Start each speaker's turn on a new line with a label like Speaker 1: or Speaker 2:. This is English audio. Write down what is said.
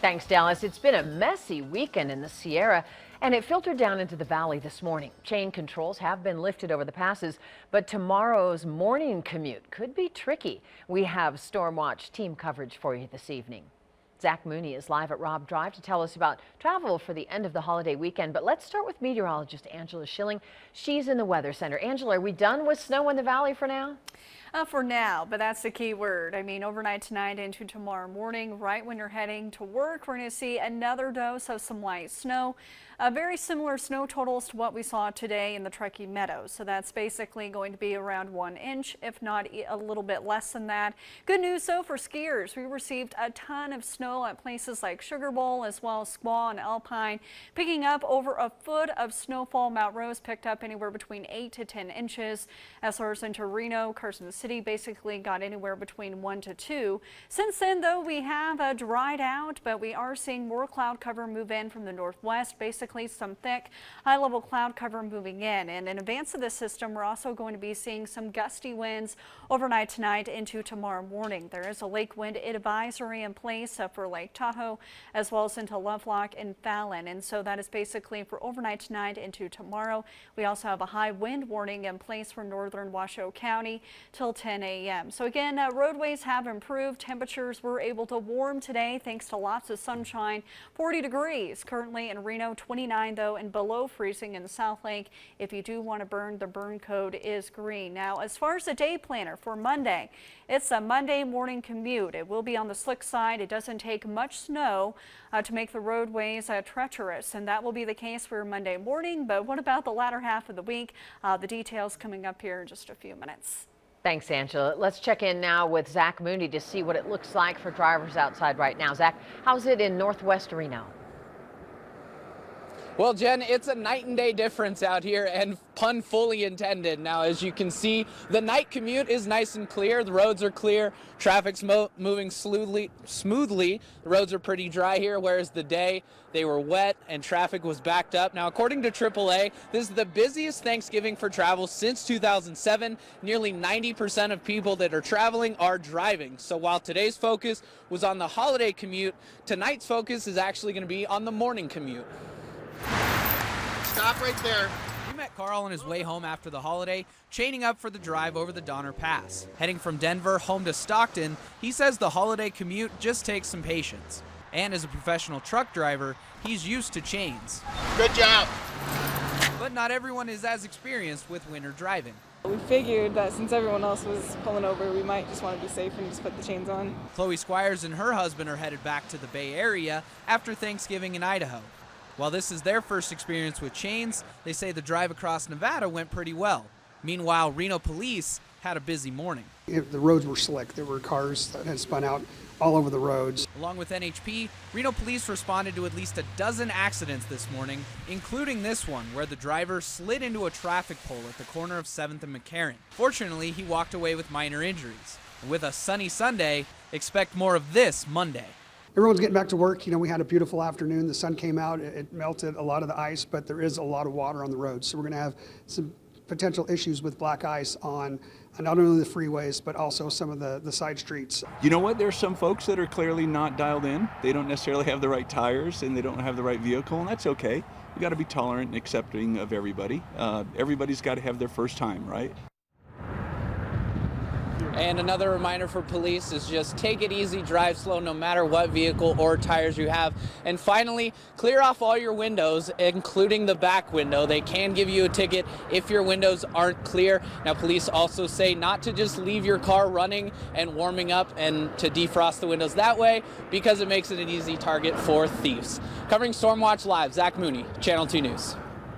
Speaker 1: Thanks, Dallas. It's been a messy weekend in the Sierra, and it filtered down into the valley this morning. Chain controls have been lifted over the passes, but tomorrow's morning commute could be tricky. We have Storm Watch team coverage for you this evening. Zach Mooney is live at Robb Drive to tell us about travel for the end of the holiday weekend. But let's start with meteorologist Angela Schilling. She's in the Weather Center. Angela, are we done with snow in the valley for now?
Speaker 2: For now, but that's the key word. I mean, overnight tonight into tomorrow morning, right when you're heading to work, we're going to see another dose of some light snow. Very similar snow totals to what we saw today in the Truckee Meadows. So that's basically going to be around 1 inch, if not a little bit less than that. Good news, though, for skiers. We received a ton of snow at places like Sugar Bowl as well as Squaw and Alpine, picking up over a foot of snowfall. Mount Rose picked up anywhere between 8 to 10 inches. As far as into Reno, Carson City basically got anywhere between 1 to 2. Since then, though, we have dried out, but we are seeing more cloud cover move in from the northwest, basically some thick high-level cloud cover moving in. And in advance of this system, we're also going to be seeing some gusty winds overnight tonight into tomorrow morning. There is a lake wind advisory in place for Lake Tahoe as well as into Lovelock and Fallon. And so that is basically for overnight tonight into tomorrow. We also have a high wind warning in place for northern Washoe County till 10 a.m. So again, roadways have improved. Temperatures were able to warm today thanks to lots of sunshine. 40 degrees currently in Reno, 29 though, and below freezing in South Lake. If you do want to burn, the burn code is green. Now, as far as the day planner for Monday, it's a Monday morning commute. It will be on the slick side. It doesn't take much snow to make the roadways treacherous, and that will be the case for Monday morning. But what about the latter half of the week? The details coming up here in just a few minutes.
Speaker 1: Thanks, Angela. Let's check in now with Zach Mooney to see what it looks like for drivers outside right now. Zach, how's it in northwest Reno?
Speaker 3: Well, Jen, it's a night and day difference out here, and pun fully intended. Now, as you can see, the night commute is nice and clear. The roads are clear. Traffic's moving smoothly. The roads are pretty dry here, whereas the day they were wet and traffic was backed up. Now, according to AAA, this is the busiest Thanksgiving for travel since 2007. Nearly 90% of people that are traveling are driving. So while today's focus was on the holiday commute, tonight's focus is actually going to be on the morning commute.
Speaker 4: Stop right there.
Speaker 5: We met Carl on his way home after the holiday, chaining up for the drive over the Donner Pass. Heading from Denver home to Stockton, he says the holiday commute just takes some patience. And as a professional truck driver, he's used to chains.
Speaker 4: Good job.
Speaker 5: But not everyone is as experienced with winter driving.
Speaker 6: We figured that since everyone else was pulling over, we might just want to be safe and just put the chains on.
Speaker 5: Chloe Squires and her husband are headed back to the Bay Area after Thanksgiving in Idaho. While this is their first experience with chains, they say the drive across Nevada went pretty well. Meanwhile, Reno police had a busy morning.
Speaker 7: The roads were slick. There were cars that had spun out all over the roads.
Speaker 5: Along with NHP, Reno police responded to at least a dozen accidents this morning, including this one where the driver slid into a traffic pole at the corner of 7th and McCarran. Fortunately, he walked away with minor injuries. And with a sunny Sunday, expect more of this Monday.
Speaker 7: Everyone's getting back to work. You know, we had a beautiful afternoon. The sun came out. It melted a lot of the ice, but there is a lot of water on the road. So we're going to have some potential issues with black ice on not only the freeways, but also some of the side streets.
Speaker 8: You know what? There's some folks that are clearly not dialed in. They don't necessarily have the right tires and they don't have the right vehicle, and that's okay. We got to be tolerant and accepting of everybody. Everybody's got to have their first time, right?
Speaker 3: And another reminder for police is just take it easy, drive slow, no matter what vehicle or tires you have. And finally, clear off all your windows, including the back window. They can give you a ticket if your windows aren't clear. Now, police also say not to just leave your car running and warming up and to defrost the windows that way, because it makes it an easy target for thieves. Covering Stormwatch Live, Zach Mooney, Channel 2 News.